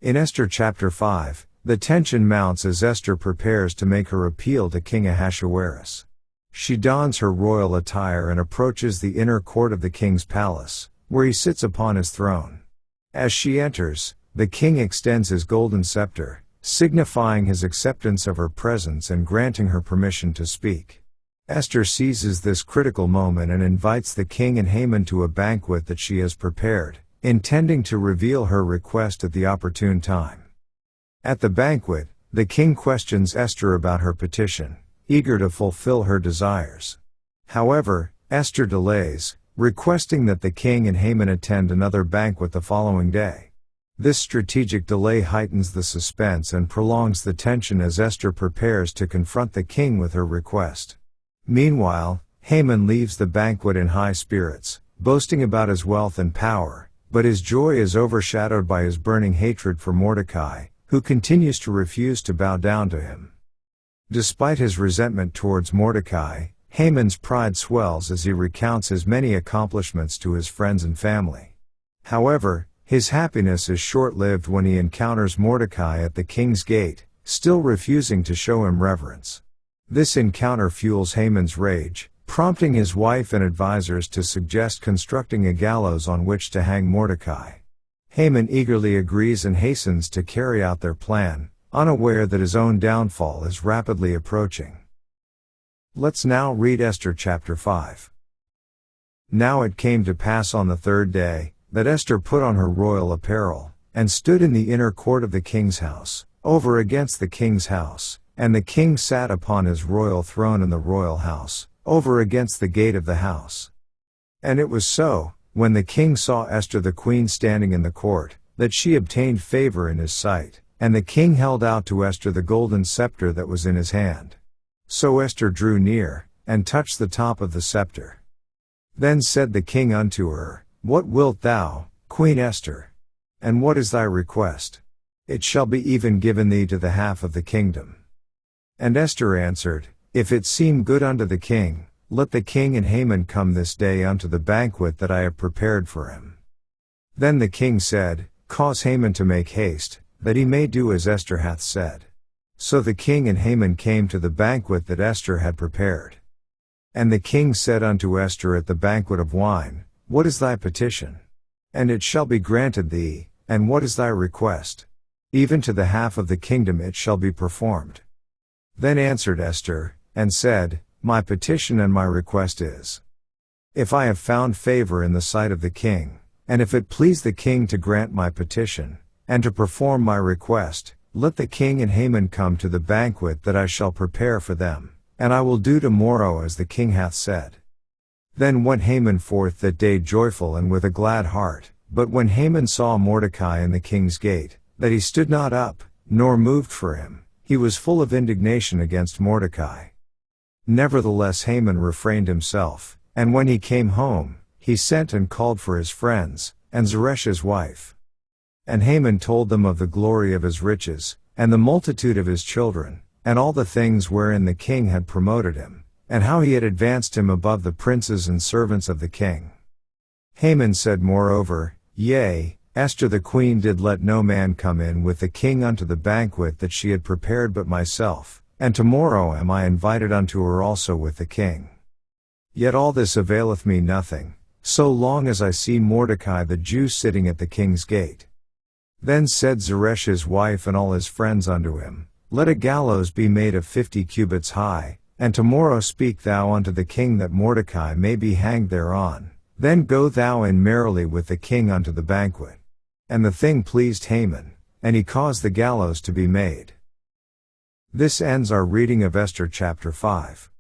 In Esther Chapter 5, the tension mounts as Esther prepares to make her appeal to King Ahasuerus. She dons her royal attire and approaches the inner court of the king's palace, where he sits upon his throne. As she enters, the king extends his golden scepter, signifying his acceptance of her presence and granting her permission to speak. Esther seizes this critical moment and invites the king and Haman to a banquet that she has prepared, intending to reveal her request at the opportune time. At the banquet, the king questions Esther about her petition, eager to fulfill her desires. However, Esther delays, requesting that the king and Haman attend another banquet the following day. This strategic delay heightens the suspense and prolongs the tension as Esther prepares to confront the king with her request. Meanwhile, Haman leaves the banquet in high spirits, boasting about his wealth and power, but his joy is overshadowed by his burning hatred for Mordecai, who continues to refuse to bow down to him. Despite his resentment towards Mordecai, Haman's pride swells as he recounts his many accomplishments to his friends and family. However, his happiness is short-lived when he encounters Mordecai at the king's gate, still refusing to show him reverence. This encounter fuels Haman's rage, prompting his wife and advisors to suggest constructing a gallows on which to hang Mordecai. Haman eagerly agrees and hastens to carry out their plan, unaware that his own downfall is rapidly approaching. Let's now read Esther Chapter 5. Now it came to pass on the third day, that Esther put on her royal apparel, and stood in the inner court of the king's house, over against the king's house, and the king sat upon his royal throne in the royal house, over against the gate of the house. And it was so, when the king saw Esther the queen standing in the court, that she obtained favor in his sight, and the king held out to Esther the golden scepter that was in his hand. So Esther drew near, and touched the top of the scepter. Then said the king unto her, What wilt thou, Queen Esther? And what is thy request? It shall be even given thee to the half of the kingdom. And Esther answered, If it seem good unto the king, let the king and Haman come this day unto the banquet that I have prepared for him. Then the king said, Cause Haman to make haste, that he may do as Esther hath said. So the king and Haman came to the banquet that Esther had prepared. And the king said unto Esther at the banquet of wine, What is thy petition? And it shall be granted thee, and what is thy request? Even to the half of the kingdom it shall be performed. Then answered Esther, and said, My petition and my request is, if I have found favor in the sight of the king, and if it please the king to grant my petition, and to perform my request, let the king and Haman come to the banquet that I shall prepare for them, and I will do tomorrow as the king hath said. Then went Haman forth that day joyful and with a glad heart, but when Haman saw Mordecai in the king's gate, that he stood not up, nor moved for him, he was full of indignation against Mordecai. Nevertheless Haman refrained himself, and when he came home, he sent and called for his friends, and Zeresh's wife. And Haman told them of the glory of his riches, and the multitude of his children, and all the things wherein the king had promoted him, and how he had advanced him above the princes and servants of the king. Haman said moreover, Yea, Esther the queen did let no man come in with the king unto the banquet that she had prepared but myself, and tomorrow am I invited unto her also with the king. Yet all this availeth me nothing, so long as I see Mordecai the Jew sitting at the king's gate. Then said Zeresh's wife and all his friends unto him, Let a gallows be made of 50 cubits high, and tomorrow speak thou unto the king that Mordecai may be hanged thereon. Then go thou in merrily with the king unto the banquet. And the thing pleased Haman, and he caused the gallows to be made. This ends our reading of Esther chapter 5.